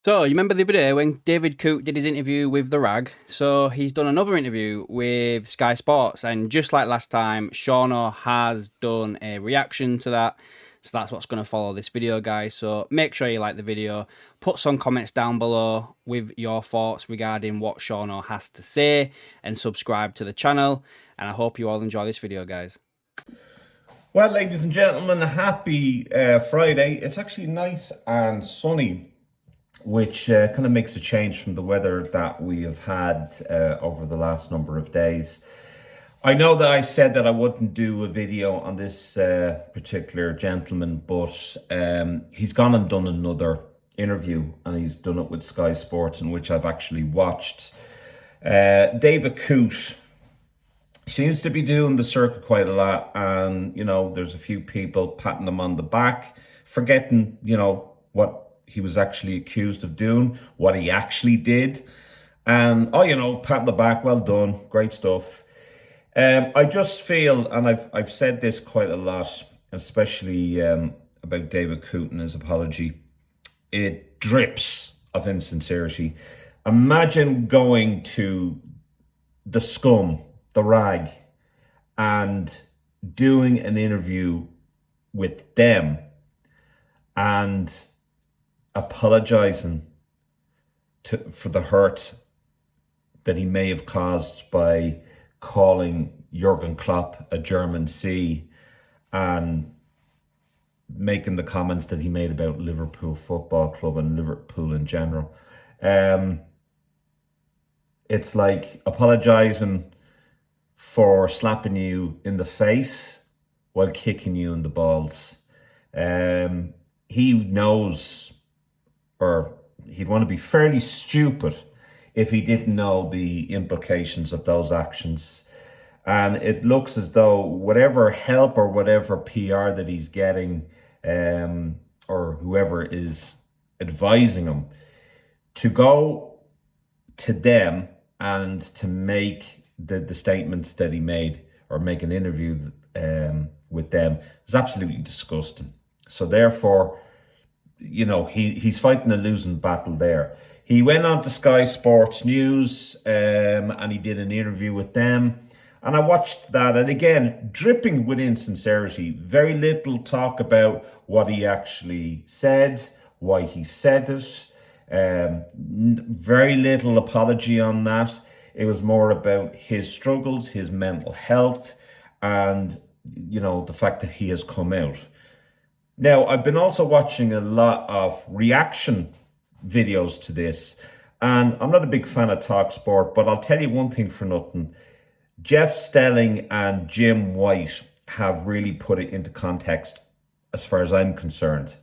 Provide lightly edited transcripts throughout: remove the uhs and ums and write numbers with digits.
So, you remember the other day when David Coote did his interview with The Rag? So, he's done another interview with Sky Sports, and just like last time, Seano has done a reaction to that. So, that's what's going to follow this video, guys. So, make sure you like the video, put some comments down below with your thoughts regarding what Seano has to say, and subscribe to the channel. And I hope you all enjoy this video, guys. Well, ladies and gentlemen, happy Friday. It's actually nice and sunny, which kind of makes a change from the weather that we have had over the last number of days. I know that I said that I wouldn't do a video on this particular gentleman, but he's gone and done another interview, and he's done it with Sky Sports, in which I've actually watched. David Coote seems to be doing the circuit quite a lot, and there's a few people patting him on the back, forgetting what he was actually accused of doing, what he actually did. And pat on the back, well done, great stuff. I just feel, and I've said this quite a lot, especially about David Coote and his apology, it drips of insincerity. Imagine going to the scum, the rag, and doing an interview with them and apologizing for the hurt that he may have caused by calling Jurgen Klopp a German C and making the comments that he made about Liverpool Football Club and Liverpool in general. It's like apologizing for slapping you in the face while kicking you in the balls. He knows, or he'd want to be fairly stupid if he didn't know the implications of those actions. And it looks as though whatever help or whatever PR that he's getting, or whoever is advising him, to go to them and to make the statements that he made, or make an interview with them, is absolutely disgusting. So therefore, he's fighting a losing battle there. He went on to Sky Sports News and he did an interview with them. And I watched that, and again, dripping with insincerity. Very little talk about what he actually said, why he said it. Very little apology on that. It was more about his struggles, his mental health, and the fact that he has come out. Now, I've been also watching a lot of reaction videos to this, and I'm not a big fan of TalkSport, but I'll tell you one thing for nothing. Jeff Stelling and Jim White have really put it into context as far as I'm concerned.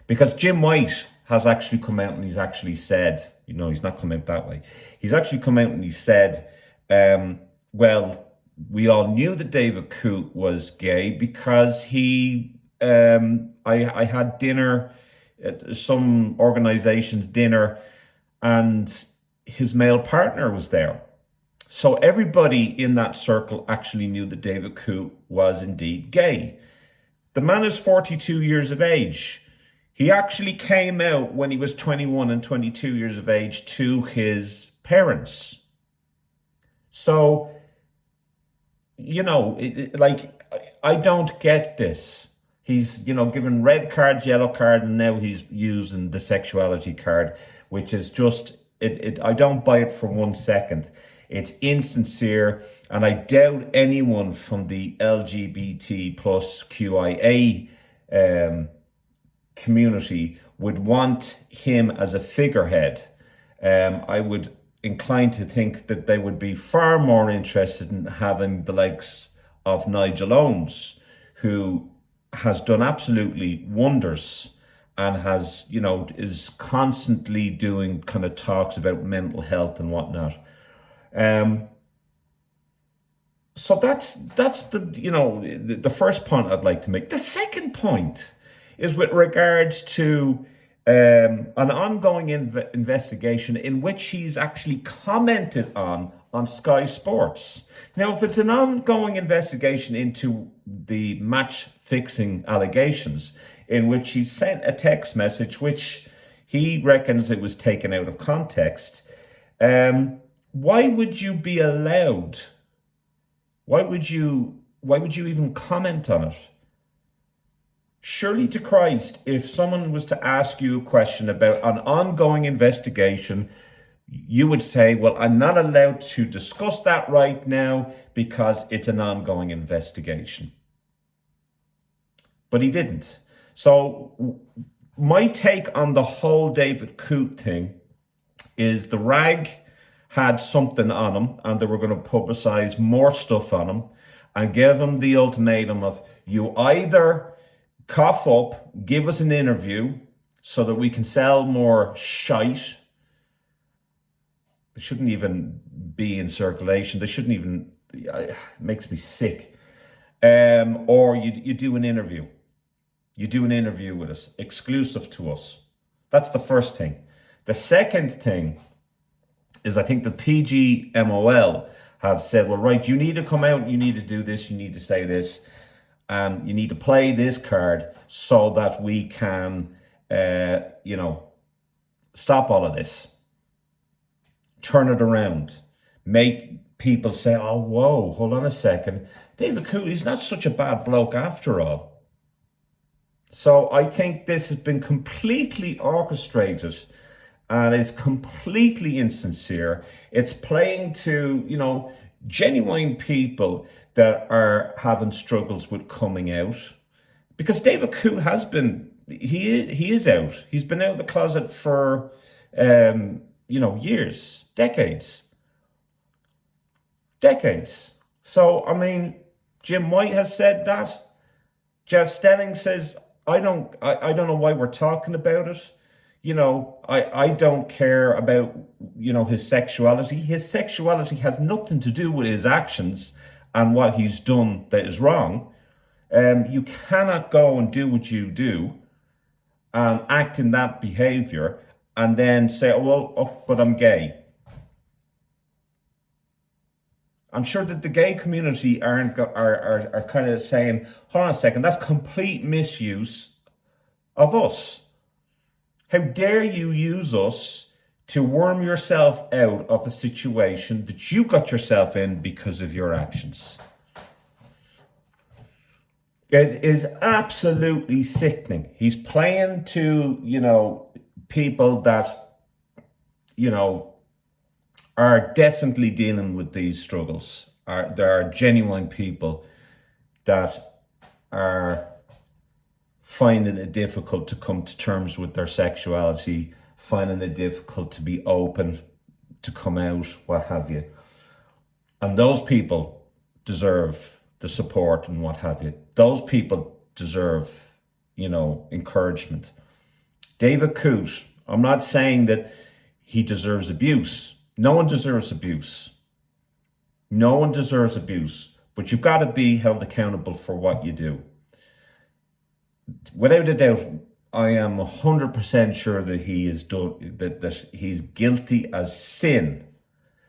Because Jim White has actually come out and he's actually said, he's not come out that way. He's actually come out and he said, well, we all knew that David Coote was gay because I had dinner at some organization's dinner and his male partner was there. So everybody in that circle actually knew that David Coote was indeed gay. The man is 42 years of age. He actually came out when he was 21 and 22 years of age to his parents. So, I don't get this. He's, given red cards, yellow card, and now he's using the sexuality card, which is just, I don't buy it for 1 second. It's insincere, and I doubt anyone from the LGBT plus QIA community would want him as a figurehead. I would incline to think that they would be far more interested in having the likes of Nigel Owens, who has done absolutely wonders and has, is constantly doing kind of talks about mental health and whatnot. So that's the first point I'd like to make. The second point is with regards to an ongoing investigation in which he's actually commented on Sky Sports. Now, if it's an ongoing investigation into the match fixing allegations, in which he sent a text message which He reckons it was taken out of context. Why would you be allowed? Why would you even comment on it? Surely to Christ, if someone was to ask you a question about an ongoing investigation, you would say, well, I'm not allowed to discuss that right now because it's an ongoing investigation. But he didn't. So my take on the whole David Coote thing is the rag had something on him and they were going to publicise more stuff on him and give him the ultimatum of, you either cough up, give us an interview so that we can sell more shite. It shouldn't even be in circulation. They shouldn't even, it makes me sick. Or you do an interview. You do an interview with us, exclusive to us. That's the first thing. The second thing is I think the PGMOL have said, well, right, you need to come out, you need to do this, you need to say this, and you need to play this card so that we can, stop all of this. Turn it around. Make people say, oh, whoa, hold on a second. David Coote, he's not such a bad bloke after all. So I think this has been completely orchestrated and it's completely insincere. It's playing to, genuine people that are having struggles with coming out. Because David Coote has been, he is out. He's been out of the closet for, years, decades. So, I mean, Jim White has said that. Jeff Stenning says, I don't know why we're talking about it. I don't care about, his sexuality. His sexuality has nothing to do with his actions and what he's done that is wrong. You cannot go and do what you do and act in that behavior and then say, but I'm gay. I'm sure that the gay community are kind of saying, hold on a second, that's complete misuse of us. How dare you use us to worm yourself out of a situation that you got yourself in because of your actions? It is absolutely sickening. He's playing to, people that, are definitely dealing with these struggles. There are genuine people that are finding it difficult to come to terms with their sexuality, finding it difficult to be open, to come out, what have you. And those people deserve the support and what have you. Those people deserve, encouragement. David Coote, I'm not saying that he deserves abuse. No one deserves abuse. No one deserves abuse, but you've got to be held accountable for what you do. Without a doubt, I am 100% sure that he is that he's guilty as sin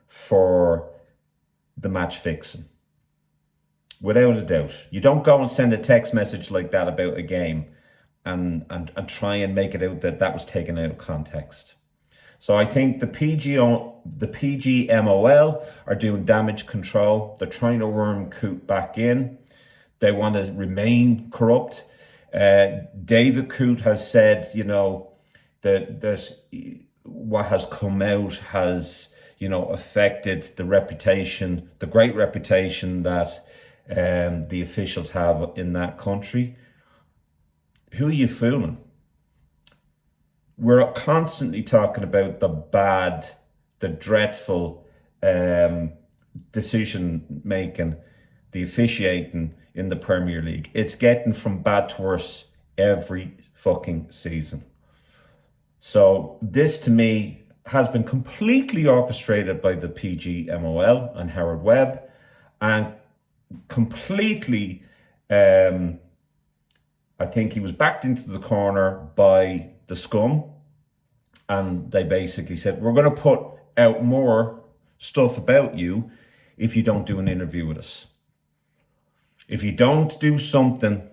for the match fixing. Without a doubt. You don't go and send a text message like that about a game and try and make it out that was taken out of context. So I think the PGMOL are doing damage control. They're trying to worm Coote back in. They want to remain corrupt. David Coote has said, that what has come out has, affected the reputation, the great reputation that the officials have in that country. Who are you fooling? We're constantly talking about the bad, the dreadful decision making, the officiating in the Premier League. It's getting from bad to worse every fucking season. So this to me has been completely orchestrated by the PGMOL and Howard Webb and completely, I think he was backed into the corner by the scum, and they basically said, we're going to put out more stuff about you if you don't do an interview with us. If you don't do something,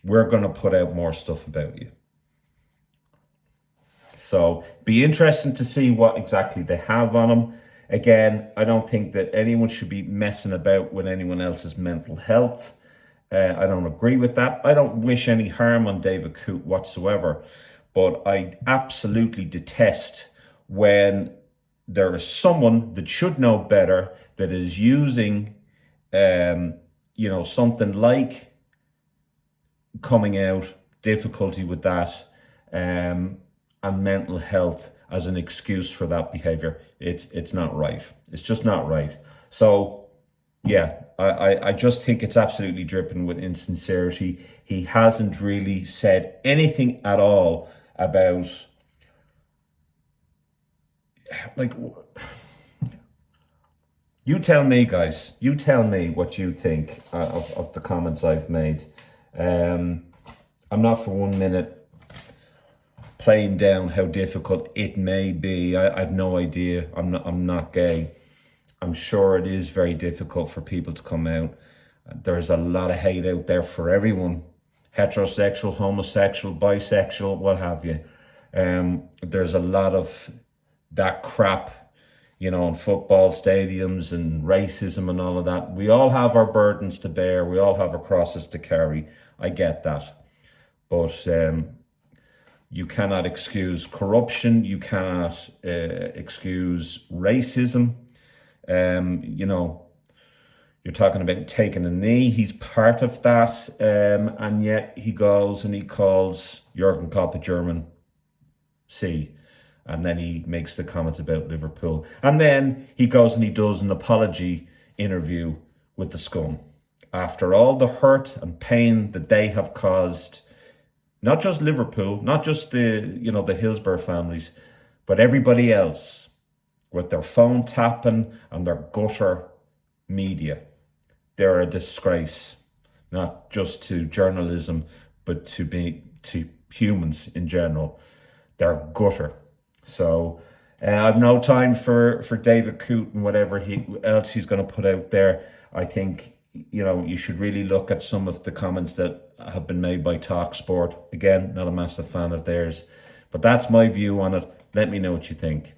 we're going to put out more stuff about you. So be interesting to see what exactly they have on him. Again, I don't think that anyone should be messing about with anyone else's mental health. I don't agree with that. I don't wish any harm on David Coote whatsoever, but I absolutely detest when there is someone that should know better that is using, something like coming out, difficulty with that, and mental health as an excuse for that behavior. It's not right. It's just not right. So yeah, I just think it's absolutely dripping with insincerity. He hasn't really said anything at all about, like, you tell me, guys. You tell me what you think of the comments I've made. I'm not for 1 minute playing down how difficult it may be. I've no idea. I'm not gay. I'm sure it is very difficult for people to come out. There's a lot of hate out there for everyone. Heterosexual, homosexual, bisexual, what have you. There's a lot of that crap, in football stadiums and racism and all of that. We all have our burdens to bear. We all have our crosses to carry. I get that. But you cannot excuse corruption. You cannot excuse racism. You're talking about taking a knee. He's part of that. And yet he goes and he calls Jurgen Klopp a German C. And then he makes the comments about Liverpool. And then he goes and he does an apology interview with the scum. After all the hurt and pain that they have caused, not just Liverpool, not just the Hillsborough families, but everybody else with their phone tapping and their gutter media. They're a disgrace, not just to journalism, but to humans in general. They're gutter. So I've no time for David Coote and whatever else he's going to put out there. I think, you should really look at some of the comments that have been made by TalkSport. Again, not a massive fan of theirs. But that's my view on it. Let me know what you think.